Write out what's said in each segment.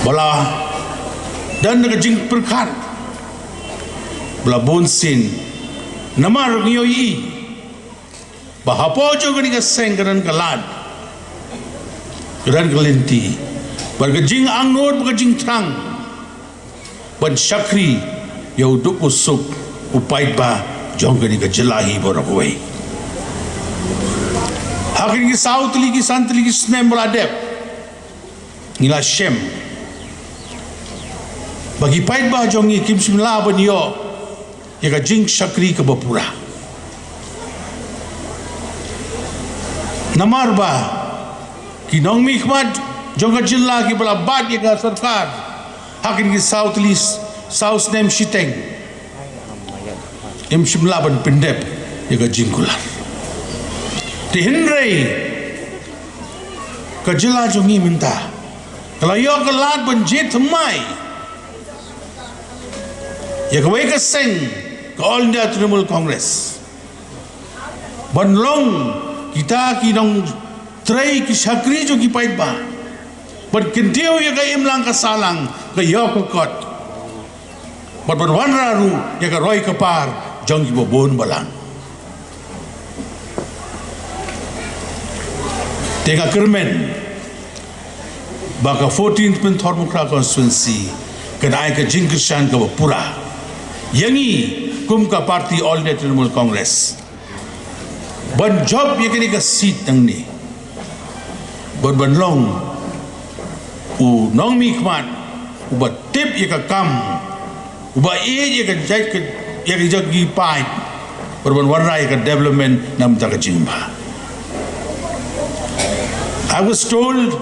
Bala dan naga jing perkan bala bonsin namar ngiyoi bahapo jo gani ka sengkaran kalad karan kalinti barga jing angnod barga jing trang ban syakri yau duk usuk upait ba jong gani ka jelahi borakoi hakin ki south ligi sant ligi snem bladep ngila shem bagi pait ba jong ni kim simla ban yo ya ka jing syakri ka bapura namar ba ki nong mikmat jong ka jilla ki bala bad ya ka sarkar hakin ki south snem shiteng im simla ban pindep ya ka jing kular di Henry kajila jongi minta kalau yo kelat benjit mai ya kawai ka seng ke All India Trinamool Congress banlong kita ki dong trai ki syakri jo ki pait ba ban kintiu ya ka imlang ka salang ka yo ka kot ban wanraru ya ka roi ka par jong ki bobon balang tega kermen baka 14th Pynthorumkhrah Constituency kedai ke jingkishan ke pura yangi kum ka parti All India Trinamool Congress ban job ye kini ka seat nang ni ban long u nong mikman u ba tip ye ka kam u ba ye ka jai ke ye ka jagi pai ban warna ye ka development nam ta ka jingba. I was told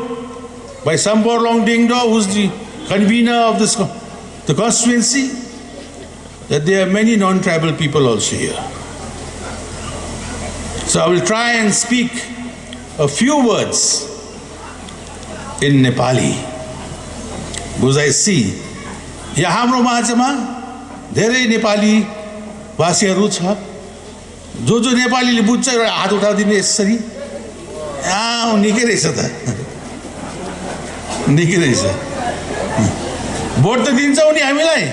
by Sambor Long Dingdo, who's the convener of the constituency, that there are many non-tribal people also here. So I will try and speak a few words in Nepali. Because I see, यहाँ हाम्रो माझमा धेरै नेपाली भाषीहरू छ जो नेपालीले बुझ्छ एउटा हात उठाइदिने यसरी निकै रहेछ त निकै रहेछ भोट त दिन्छौ नि हामीलाई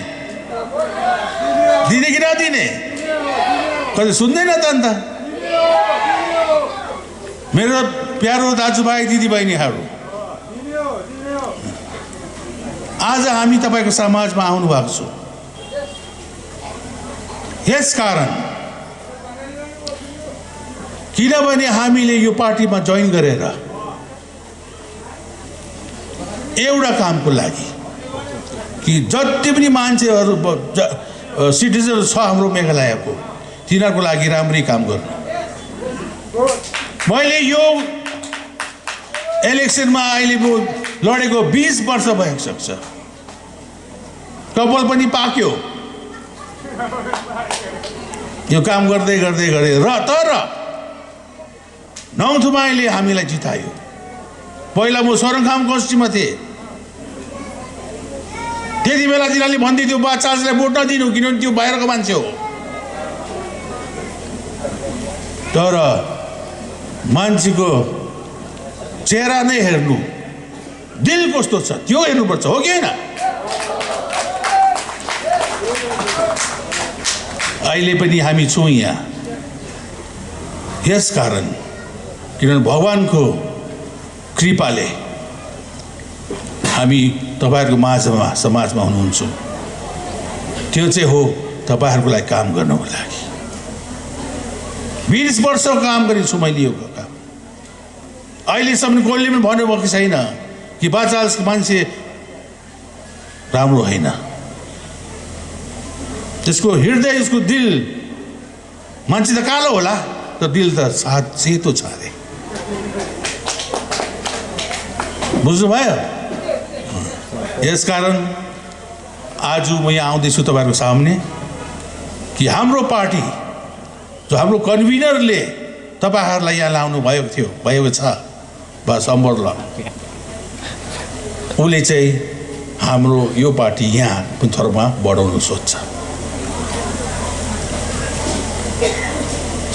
दिने कि नदिने कति सुन्दैन त अन्त मेरो प्यारो दाजुभाइ दिदीबहिनीहरू आज हामी तपाईको समाजमा आउनु भएको छौँ यस कारण किनभने हामीले यो पार्टीमा जोइन गरेर एउटा कामको लागि कि जति पनि मान्छेहरू सिटिजनहरू छ हाम्रो मेघालयको तिनीहरूको लागि राम्रै काम गर्नु मैले यो इलेक्सनमा अहिले लडेको 20 वर्ष भइसक्छ कपाल पनि पाक्यो यो काम गर्दै गर्दै गर्दै र तर नौथुमाईले हामीलाई जितायो पहिला म सरङखाम गोष्ठीमा थिएँ त्यति बेला तिनीहरूले भन्दै थियो बा चार्जलाई भोट नदिनु किनभने त्यो बाहिरको मान्छे हो तर मान्छेको चेहरा नै हेर्नु दिल कस्तो छ त्यो हेर्नुपर्छ हो कि हैन अहिले पनि हामी छौँ यहाँ यस कारण किनभने भगवानको कृपाले हामी तपाईहरुको माझमा समाजमा हुनुहुन्छ त्यो चाहिँ हो तपाईहरुको लागि काम गर्नको लागि 20 वर्ष काम गरिछु मैले यो काम अहिलेसम्म कोहीले पनि भन्नुभएको छैन कि बा चार्ल्सको मान्छे राम्रो होइन त्यसको हृदय उसको दिल मान्छे त कालो होला तर दिल त सेतो छ अरे बुझ्नुभयो यस कारण आज म यहाँ आउँदैछु तपाईहरुको सामने कि हाम्रो पार्टी जो हाम्रो कन्भिनरले तपाईहरुलाई यहाँ ल्याउनु भएको छ बा सम्बरला उले चाहिँ हाम्रो यो पार्टी यहाँ पिन्थोरमा बढाउन सोच्छ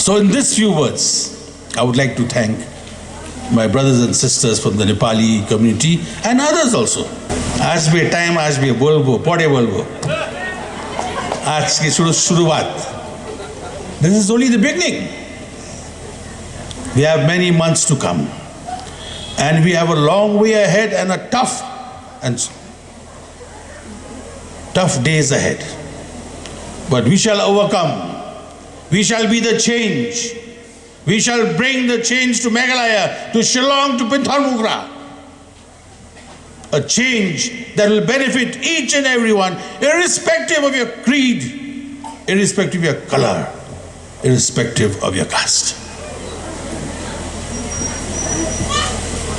So in these few words, I would like to thank my brothers and sisters from the Nepali community and others also. আসবে টাইম আসবে বলবো পরে বলবো আজকে শুরুয়াত this is only the beginning we have many months to come and we have a long way ahead and a tough days ahead but we shall overcome we shall be the change we shall bring the change to Meghalaya to Shillong to Pynthorumkhrah a change that will benefit each and everyone, irrespective of your creed, irrespective of your color, irrespective of your caste.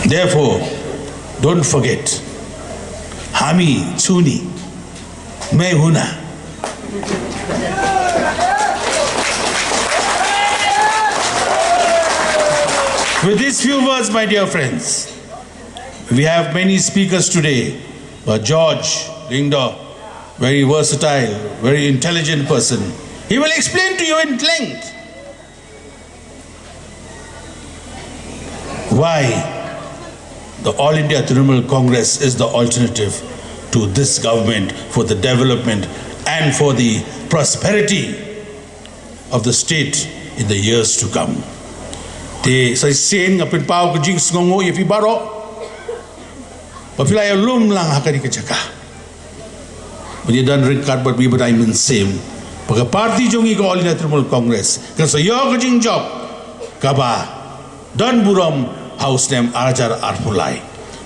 Therefore, don't forget, Hami Chuni, Main Huna. With these few words, my dear friends, we have many speakers today, but George Lingdo, very versatile, very intelligent person. He will explain to you in length why the All India Trinamool Congress is the alternative to this government for the development and for the prosperity of the state in the years to come. Te sa sen ngapin pau ke jing ngongo ye fi baro Papilay lum lang hakari ka chaka. When dan record but we but I'm in same. Pagka party jongi ko All India Trinamool Congress. Kasi yo ka jing job. Kaba dan buram house name Arajar Arpulai.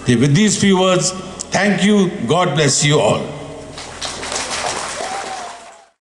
With these few words, thank you. God bless you all.